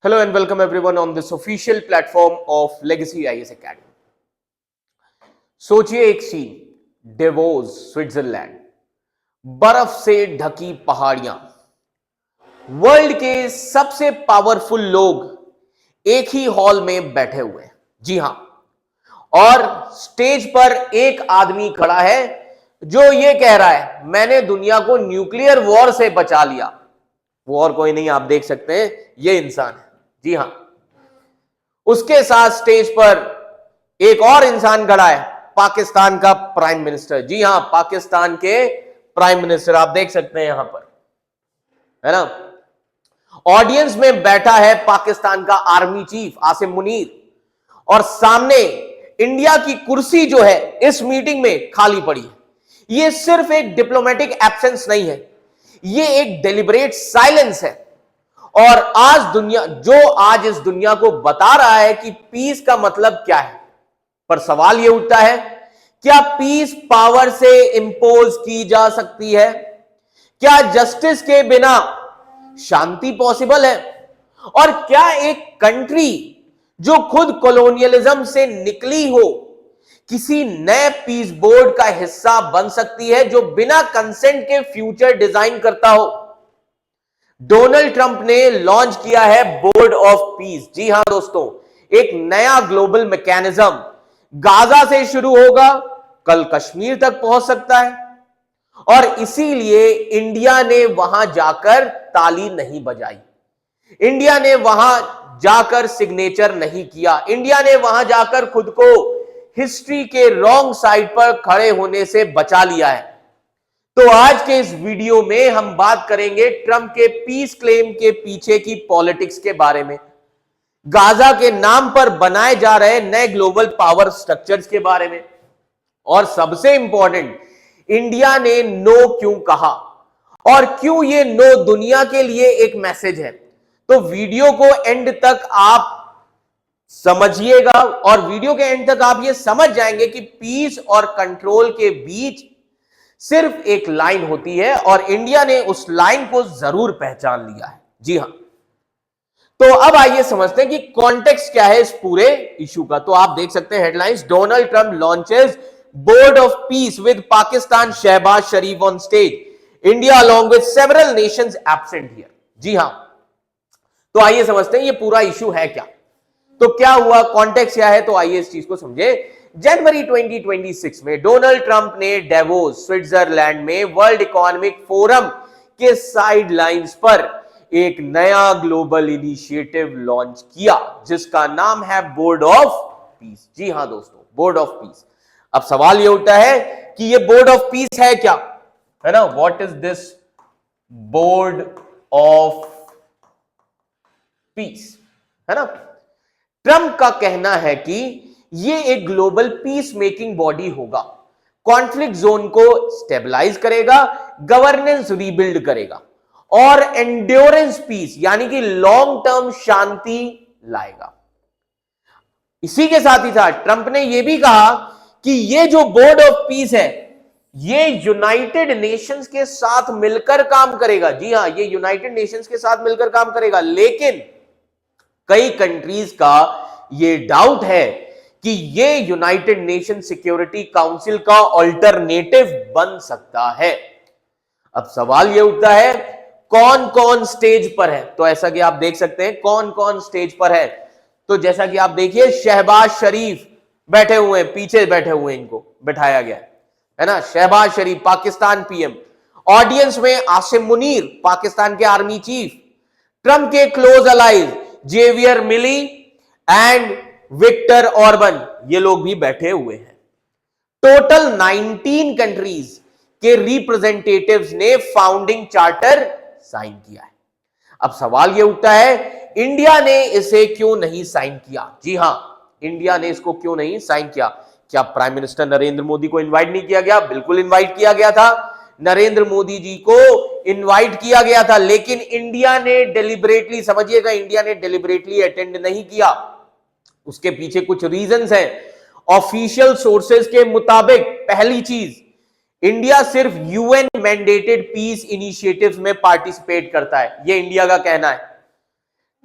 Hello and welcome everyone on this official platform of Legacy IAS Academy. सोचिए एक scene, DeVos Switzerland, बर्फ से ढकी पहाड़ियां, वर्ल्ड के सबसे पावरफुल लोग एक ही हॉल में बैठे हुए हैं। जी हां, और स्टेज पर एक आदमी खड़ा है जो ये कह रहा है मैंने दुनिया को न्यूक्लियर वॉर से बचा लिया। वो और कोई नहीं, आप देख सकते हैं, ये इंसान है। जी हां, उसके साथ स्टेज पर एक और इंसान खड़ा है, पाकिस्तान का प्राइम मिनिस्टर। जी हां, पाकिस्तान के प्राइम मिनिस्टर आप देख सकते हैं यहां पर, है ना। ऑडियंस में बैठा है पाकिस्तान का आर्मी चीफ आसिम मुनीर, और सामने इंडिया की कुर्सी जो है इस मीटिंग में खाली पड़ी है। यह सिर्फ एक डिप्लोमेटिक एब्सेंस नहीं है, यह एक डेलिबरेट साइलेंस है। और आज इस दुनिया को बता रहा है कि पीस का मतलब क्या है। पर सवाल यह उठता है, क्या पीस पावर से इंपोज की जा सकती है? क्या जस्टिस के बिना शांति पॉसिबल है? और क्या एक कंट्री जो खुद कॉलोनियलिज्म से निकली हो किसी नए पीस बोर्ड का हिस्सा बन सकती है जो बिना कंसेंट के फ्यूचर डिजाइन करता हो? डोनाल्ड ट्रंप ने लॉन्च किया है बोर्ड ऑफ पीस। जी हां दोस्तों, एक नया ग्लोबल मैकेनिज्म गाजा से शुरू होगा, कल कश्मीर तक पहुंच सकता है। और इसीलिए इंडिया ने वहां जाकर ताली नहीं बजाई, इंडिया ने वहां जाकर सिग्नेचर नहीं किया, इंडिया ने वहां जाकर खुद को हिस्ट्री के रॉन्ग साइड पर खड़े होने से बचा लिया है। तो आज के इस वीडियो में हम बात करेंगे ट्रंप के पीस क्लेम के पीछे की पॉलिटिक्स के बारे में, गाजा के नाम पर बनाए जा रहे नए ग्लोबल पावर स्ट्रक्चर्स के बारे में, और सबसे इंपॉर्टेंट, इंडिया ने नो क्यों कहा और क्यों ये नो दुनिया के लिए एक मैसेज है। तो वीडियो को एंड तक आप समझिएगा, और वीडियो के एंड तक आप ये समझ जाएंगे कि पीस और कंट्रोल के बीच सिर्फ एक लाइन होती है और इंडिया ने उस लाइन को जरूर पहचान लिया है। जी हां, तो अब आइए समझते हैं कि कॉन्टेक्स्ट क्या है इस पूरे इशू का। तो आप देख सकते हैं headlines, Donald Trump launches board of peace with Pakistan, Shehbaz Sharif on stage, India along with several nations absent here. जी हां, तो आइए समझते हैं ये पूरा इशू है क्या, तो क्या हुआ, कॉन्टेक्स्ट क्या है। तो आइए इस चीज को समझे। जनवरी 2026 में डोनाल्ड ट्रंप ने डेवोस स्विट्जरलैंड में वर्ल्ड इकोनॉमिक फोरम के साइडलाइंस पर एक नया ग्लोबल इनिशिएटिव लॉन्च किया जिसका नाम है बोर्ड ऑफ पीस। जी हां दोस्तों, बोर्ड ऑफ पीस। अब सवाल यह उठता है कि ये बोर्ड ऑफ पीस है क्या, है ना। What is this board of piece, है ना। ट्रंप का कहना है कि ये एक ग्लोबल पीस मेकिंग बॉडी होगा, कॉन्फ्लिक्ट जोन को स्टेबलाइज करेगा, गवर्नेंस रीबिल्ड करेगा और एंड्योरेंस पीस यानी कि लॉन्ग टर्म शांति लाएगा। इसी के साथ ही साथ ट्रंप ने यह भी कहा कि ये जो बोर्ड ऑफ पीस है ये यूनाइटेड नेशंस के साथ मिलकर काम करेगा। जी हां, ये यूनाइटेड नेशंस के साथ मिलकर काम करेगा, लेकिन कई कंट्रीज का ये डाउट है कि ये यूनाइटेड नेशन सिक्योरिटी काउंसिल का ऑल्टरनेटिव बन सकता है। अब सवाल यह उठता है कौन कौन स्टेज पर है। तो ऐसा कि आप देख सकते हैं कौन कौन स्टेज पर है। तो जैसा कि आप देखिए, शहबाज शरीफ बैठे हुए हैं, पीछे बैठे हुए हैं, इनको बैठाया गया है ना। शहबाज शरीफ पाकिस्तान पीएम, ऑडियंस में आसिम मुनीर पाकिस्तान के आर्मी चीफ, ट्रंप के close allies Javier Milei and Viktor Orban, ये लोग भी बैठे हुए हैं। टोटल 19 कंट्रीज के रिप्रेजेंटेटिव्स ने फाउंडिंग चार्टर साइन किया है। अब सवाल यह उठता है इंडिया ने इसे क्यों नहीं साइन किया। जी हां, इंडिया ने इसको क्यों नहीं साइन किया। क्या प्राइम मिनिस्टर नरेंद्र मोदी को इनवाइट नहीं किया गया? बिल्कुल इनवाइट किया गया था, नरेंद्र मोदी जी को इनवाइट किया गया था, लेकिन इंडिया ने डेलिबरेटली, समझिएगा, इंडिया ने डेलिबरेटली अटेंड नहीं किया। उसके पीछे कुछ रीजंस हैं। ऑफिशियल सोर्सेज के मुताबिक पहली चीज, इंडिया सिर्फ यूएन मैंडेटेड पीस इनिशिएटिव्स में पार्टिसिपेट करता है, यह इंडिया का कहना है।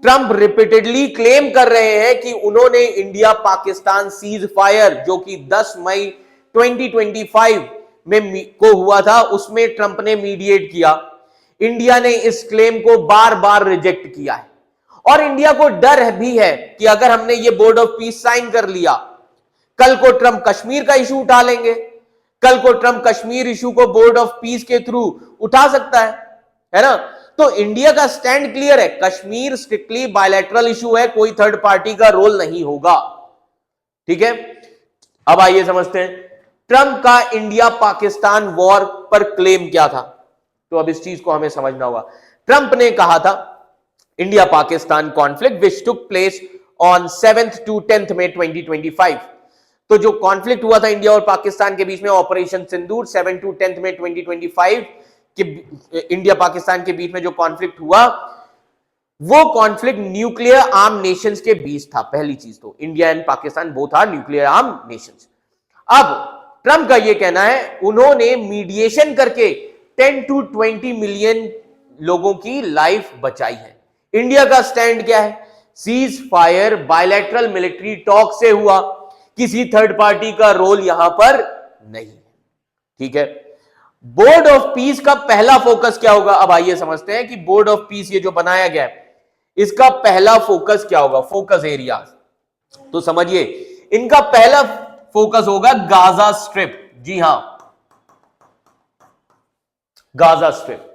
ट्रंप रिपीटेडली क्लेम कर रहे हैं कि उन्होंने इंडिया पाकिस्तान सीज फायर जो कि 10 मई 2025 में को हुआ था, उसमें ट्रंप ने मीडिएट किया। इंडिया ने इस क्लेम को बार बार रिजेक्ट किया है और इंडिया को डर भी है कि अगर हमने ये बोर्ड ऑफ पीस साइन कर लिया, कल को ट्रंप कश्मीर का इशू उठा लेंगे, कल को ट्रंप कश्मीर इशू को बोर्ड ऑफ पीस के थ्रू उठा सकता है ना। तो इंडिया का स्टैंड क्लियर है, कश्मीर स्ट्रिक्टली बायलैटरल इशू है, कोई थर्ड पार्टी का रोल नहीं होगा। ठीक है, अब आइए समझते हैं ट्रंप का इंडिया पाकिस्तान वॉर पर क्लेम क्या था। तो अब इस चीज को हमें समझना होगा। ट्रंप ने कहा था India Pakistan conflict which took place on 7th to 10th May 2025। तो जो कॉन्फ्लिक्ट हुआ था इंडिया और पाकिस्तान के बीच में, operation Sindoor, 7 to 10th May 2025 कि इंडिया पाकिस्तान के बीच में जो कॉन्फ्लिक्ट हुआ, वो कॉन्फ्लिक्ट न्यूक्लियर आर्म नेशंस के बीच था। पहली चीज तो India and Pakistan both are nuclear arm nations. अब ट्रंप का यह कहना है उन्होंने मीडिएशन करके 10 to 20 मिलियन लोगों की लाइफ बचाई है। इंडिया का स्टैंड क्या है? Cease fire bilateral military talk से हुआ, किसी थर्ड पार्टी का रोल यहां पर नहीं है। ठीक है, बोर्ड ऑफ पीस का पहला फोकस क्या होगा? अब आइए समझते हैं कि बोर्ड ऑफ पीस ये जो बनाया गया है, इसका पहला फोकस क्या होगा? Focus areas. तो समझिए, इनका पहला फोकस होगा गाजा स्ट्रिप। जी हां, Gaza strip.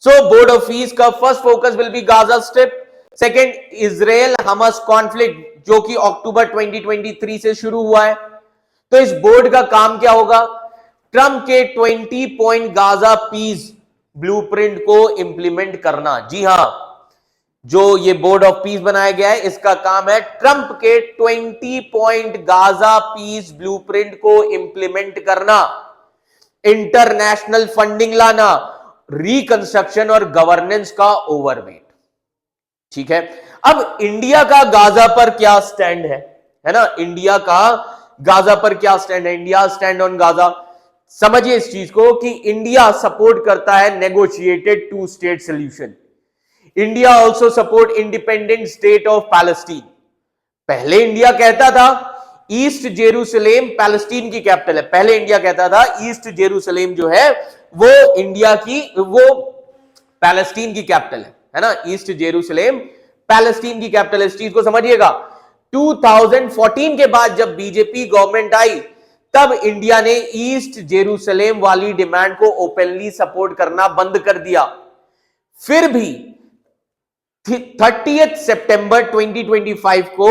So board of peace का first focus will be Gaza strip. Second, Israel Hamas conflict जो कि अक्टूबर 2023 से शुरू हुआ है। तो इस बोर्ड का काम क्या होगा? ट्रंप के 20 पॉइंट गाजा पीस ब्लूप्रिंट को इंप्लीमेंट करना। जी हां, जो ये बोर्ड ऑफ पीस बनाया गया है, इसका काम है ट्रंप के 20 पॉइंट गाजा पीस ब्लूप्रिंट को इंप्लीमेंट करना, इंटरनेशनल फंडिंग लाना, रिकंस्ट्रक्शन और गवर्नेंस का ओवरवेट। ठीक है, अब इंडिया का गाजा पर क्या स्टैंड है ना? इंडिया का गाजा पर क्या स्टैंड है? India stand on Gaza. समझिए इस चीज को कि इंडिया सपोर्ट करता है negotiated 2 state solution. India also support independent state of Palestine. पहले इंडिया कहता था ईस्ट जेरूसलेम पैलेस्टीन की कैपिटल है। पहले इंडिया कहता था ईस्ट जेरूसलेम जो है वो इंडिया की, वो पैलेस्टीन की कैपिटल है ना? ईस्ट जेरूसलेम पैलेस्टीन की कैपिटल है। इस चीज को समझिएगा। 2014 के बाद जब बीजेपी गवर्नमेंट आई, तब इंडिया ने ईस्ट जेरूसलेम वाली डिमांड को ओपनली सपोर्ट करना बंद कर दिया। फिर भी 30 सितंबर 2025 को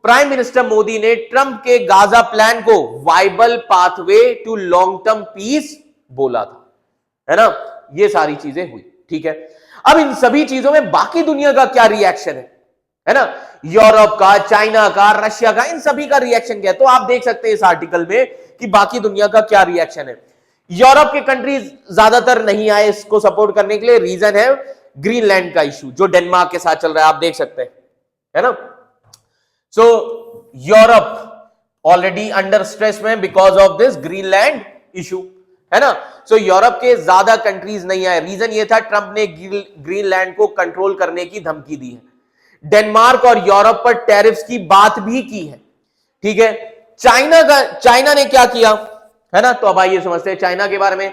प्राइम मिनिस्टर मोदी ने ट्रंप के गाजा प्लान को viable pathway to long term peace बोला था, है ना? ये सारी चीजें हुई। ठीक है, अब इन सभी चीजों में बाकी दुनिया का क्या रिएक्शन है ना? यूरोप का, चाइना का, रशिया का, इन सभी का रिएक्शन क्या है? तो आप देख सकते हैं इस आर्टिकल में कि बाकी दुनिया का क्या रिएक्शन है। यूरोप के कंट्रीज ज्यादातर नहीं आए इसको सपोर्ट करने के लिए। रीजन है ग्रीनलैंड का इशू जो डेनमार्क के साथ चल रहा है, आप देख सकते हैं, है ना? सो यूरोप ऑलरेडी अंडर स्ट्रेस में because of this Greenland issue, है ना? सो यूरोप के ज्यादा कंट्रीज नहीं आए। रीजन ये था ट्रंप ने ग्रीनलैंड को कंट्रोल करने की धमकी दी है। डेनमार्क और यूरोप पर टैरिफ्स की बात भी की है। ठीक है, चाइना ने क्या किया, है ना? तो अब आइए समझते हैं चाइना के बारे में।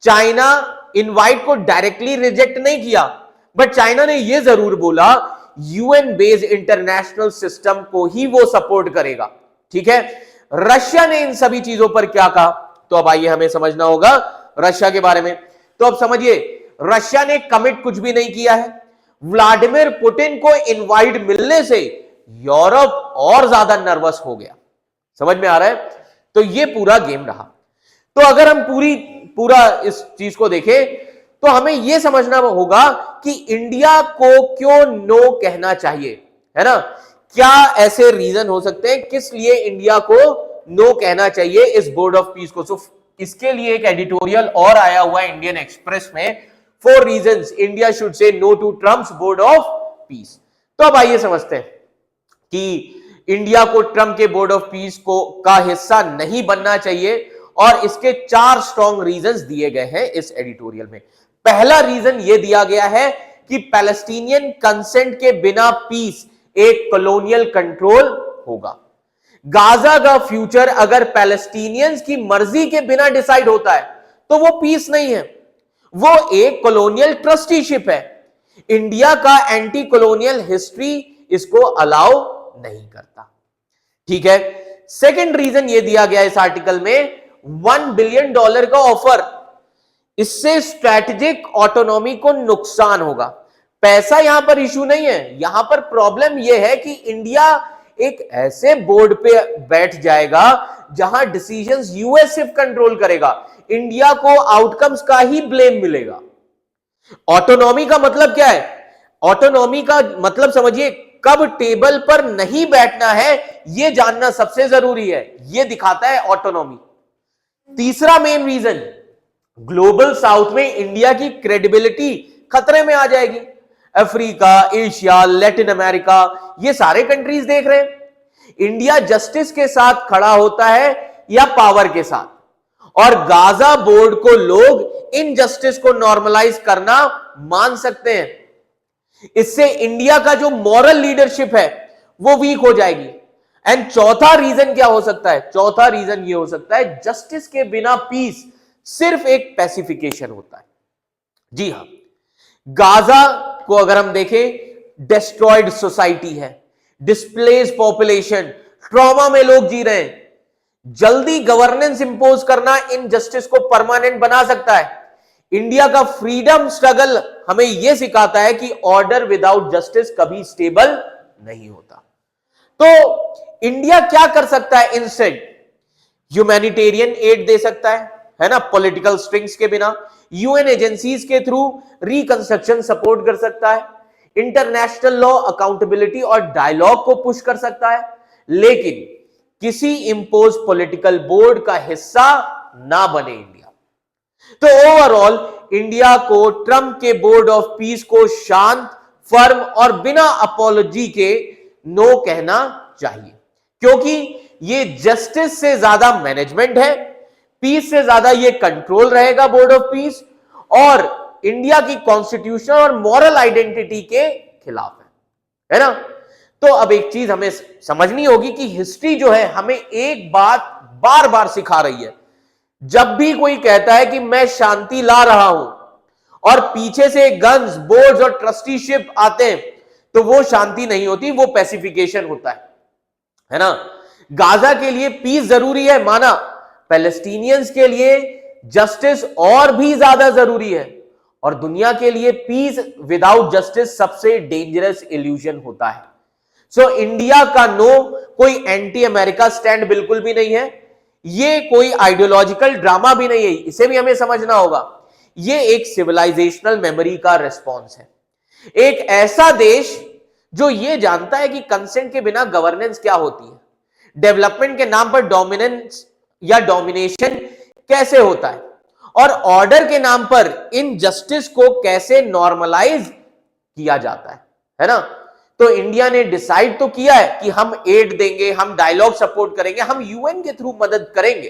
चाइना इनवाइट को डायरेक्टली रिजेक्ट नहीं किया, बट चाइना ने यह जरूर बोला यूएन बेस्ड इंटरनेशनल सिस्टम को ही वो सपोर्ट करेगा। ठीक है, रशिया ने इन सभी चीजों पर क्या कहा? तो अब आइए हमें समझना होगा रशिया के बारे में। तो अब समझिए, रशिया ने कमिट कुछ भी नहीं किया है। व्लादिमीर पुतिन को इनवाइट मिलने से यूरोप और ज्यादा नर्वस हो गया। समझ में आ रहा है? तो ये पूरा गेम रहा। तो अगर हम पूरा इस चीज को देखें तो हमें यह समझना होगा कि इंडिया को क्यों नो कहना चाहिए, है ना? क्या ऐसे रीजन हो सकते हैं किस लिए इंडिया को नो कहना चाहिए इस बोर्ड ऑफ पीस को? सो इसके लिए एक एडिटोरियल और आया हुआ है इंडियन एक्सप्रेस में, 4 reasons India should say no to Trump's board of peace. तो अब आइए समझते हैं कि इंडिया को ट्रंप के बोर्ड ऑफ पीस को का हिस्सा नहीं बनना चाहिए, और इसके 4 स्ट्रॉन्ग रीजंस दिए गए हैं इस एडिटोरियल में। पहला रीजन यह दिया गया है कि पैलेस्टीनियन कंसेंट के बिना पीस एक कॉलोनियल कंट्रोल होगा। गाजा का फ्यूचर अगर पैलेस्टीनियंस की मर्जी के बिना डिसाइड होता है तो वो पीस नहीं है, वो एक कॉलोनियल ट्रस्टीशिप है। इंडिया का एंटी कॉलोनियल हिस्ट्री इसको अलाउ नहीं करता। ठीक है, सेकंड रीजन ये दिया गया इस आर्टिकल में, $1 बिलियन का ऑफर, इससे स्ट्रैटेजिक ऑटोनॉमी को नुकसान होगा। पैसा यहां पर इशू नहीं है, यहां पर प्रॉब्लम यह है कि इंडिया एक ऐसे बोर्ड पे बैठ जाएगा जहां डिसीजंस यूएस सिर्फ कंट्रोल करेगा, इंडिया को आउटकम्स का ही ब्लेम मिलेगा। ऑटोनॉमी का मतलब क्या है? ऑटोनॉमी का मतलब समझिए, कब टेबल पर नहीं बैठना है यह जानना सबसे जरूरी है, यह दिखाता है ऑटोनॉमी। तीसरा मेन रीजन, ग्लोबल साउथ में इंडिया की क्रेडिबिलिटी खतरे में आ जाएगी। अफ्रीका, एशिया, लैटिन अमेरिका, ये सारे कंट्रीज देख रहे हैं इंडिया जस्टिस के साथ खड़ा होता है या पावर के साथ, और गाजा बोर्ड को लोग इनजस्टिस को नॉर्मलाइज करना मान सकते हैं। इससे इंडिया का जो मॉरल लीडरशिप है वो वीक हो जाएगी। एंड चौथा रीजन क्या हो सकता है? चौथा रीजन ये हो सकता है, जस्टिस के बिना पीस सिर्फ एक पैसिफिकेशन होता है। जी हां, गाजा को अगर हम देखें, डिस्ट्रॉयड सोसाइटी है, डिस्प्लेस पॉपुलेशन, ट्रॉमा में लोग जी रहे हैं। जल्दी गवर्नेंस इंपोज करना इन जस्टिस को परमानेंट बना सकता है। इंडिया का फ्रीडम स्ट्रगल हमें यह सिखाता है कि ऑर्डर विदाउट जस्टिस कभी स्टेबल नहीं होता। तो इंडिया क्या कर सकता है? इंस्टेड ह्यूमैनिटेरियन एड दे सकता है ना, पॉलिटिकल स्ट्रिंग्स के बिना। यूएन एजेंसीज के थ्रू रिकंस्ट्रक्शन सपोर्ट कर सकता है, इंटरनेशनल लॉ, अकाउंटेबिलिटी और डायलॉग को पुश कर सकता है, लेकिन किसी इंपोज पॉलिटिकल बोर्ड का हिस्सा ना बने इंडिया। तो ओवरऑल इंडिया को ट्रंप के बोर्ड ऑफ पीस को शांत, फर्म और बिना अपॉलॉजी के नो कहना चाहिए, क्योंकि ये जस्टिस से ज्यादा मैनेजमेंट है, पीस से ज्यादा ये कंट्रोल रहेगा बोर्ड ऑफ पीस, और इंडिया की कॉन्स्टिट्यूशन और मॉरल आइडेंटिटी के खिलाफ है ना। तो अब एक चीज हमें समझनी होगी कि हिस्ट्री जो है हमें एक बात बार बार सिखा रही है, जब भी कोई कहता है कि मैं शांति ला रहा हूं और पीछे से गन्स, बोर्ड्स और ट्रस्टीशिप आते हैं, तो वो शांति नहीं होती, वो पैसिफिकेशन होता है ना। गाजा के लिए पीस जरूरी है, माना, पैलेस्टीनियंस के लिए जस्टिस और भी ज्यादा जरूरी है, और दुनिया के लिए पीस विदाउट जस्टिस सबसे डेंजरस इल्यूजन होता है। सो इंडिया का नो कोई एंटी अमेरिका स्टैंड बिल्कुल भी नहीं है, ये कोई आइडियोलॉजिकल ड्रामा भी नहीं है, इसे भी हमें समझना होगा। ये एक सिविलाइजेशनल मेमोरी का रिस्पॉन्स है। एक ऐसा देश जो ये जानता है कि कंसेंट के बिना गवर्नेंस क्या होती है, डेवलपमेंट के नाम पर डोमिनेंस या डोमिनेशन कैसे होता है, और ऑर्डर के नाम पर इनजस्टिस को कैसे नॉर्मलाइज किया जाता है ना। तो इंडिया ने डिसाइड तो किया है कि हम एड देंगे, हम डायलॉग सपोर्ट करेंगे, हम यूएन के थ्रू मदद करेंगे,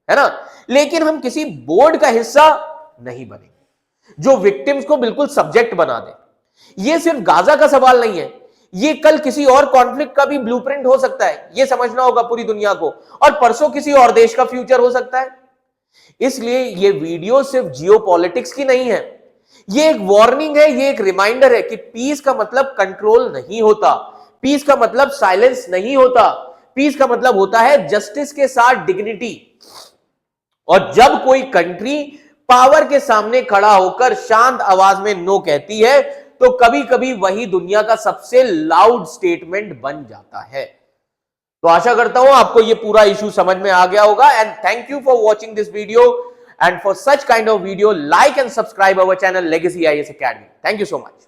है ना, लेकिन हम किसी बोर्ड का हिस्सा नहीं बनेंगे जो विक्टिम्स को बिल्कुल सब्जेक्ट बना दे। यह सिर्फ गाजा का सवाल नहीं है, ये कल किसी और कॉन्फ्लिक्ट का भी ब्लूप्रिंट हो सकता है, यह समझना होगा पूरी दुनिया को, और परसों किसी और देश का फ्यूचर हो सकता है। इसलिए यह वीडियो सिर्फ जियोपॉलिटिक्स की नहीं है, ये एक वार्निंग है, ये एक रिमाइंडर है कि पीस का मतलब कंट्रोल नहीं होता, पीस का मतलब साइलेंस नहीं होता, पीस का मतलब होता है जस्टिस के साथ डिग्निटी। और जब कोई कंट्री पावर के सामने खड़ा होकर शांत आवाज में नो कहती है, तो कभी कभी वही दुनिया का सबसे लाउड स्टेटमेंट बन जाता है। तो आशा करता हूं आपको यह पूरा इशू समझ में आ गया होगा। And thank you for watching this video, and for such kind of video, like and subscribe our channel Legacy IAS Academy. Thank you so much.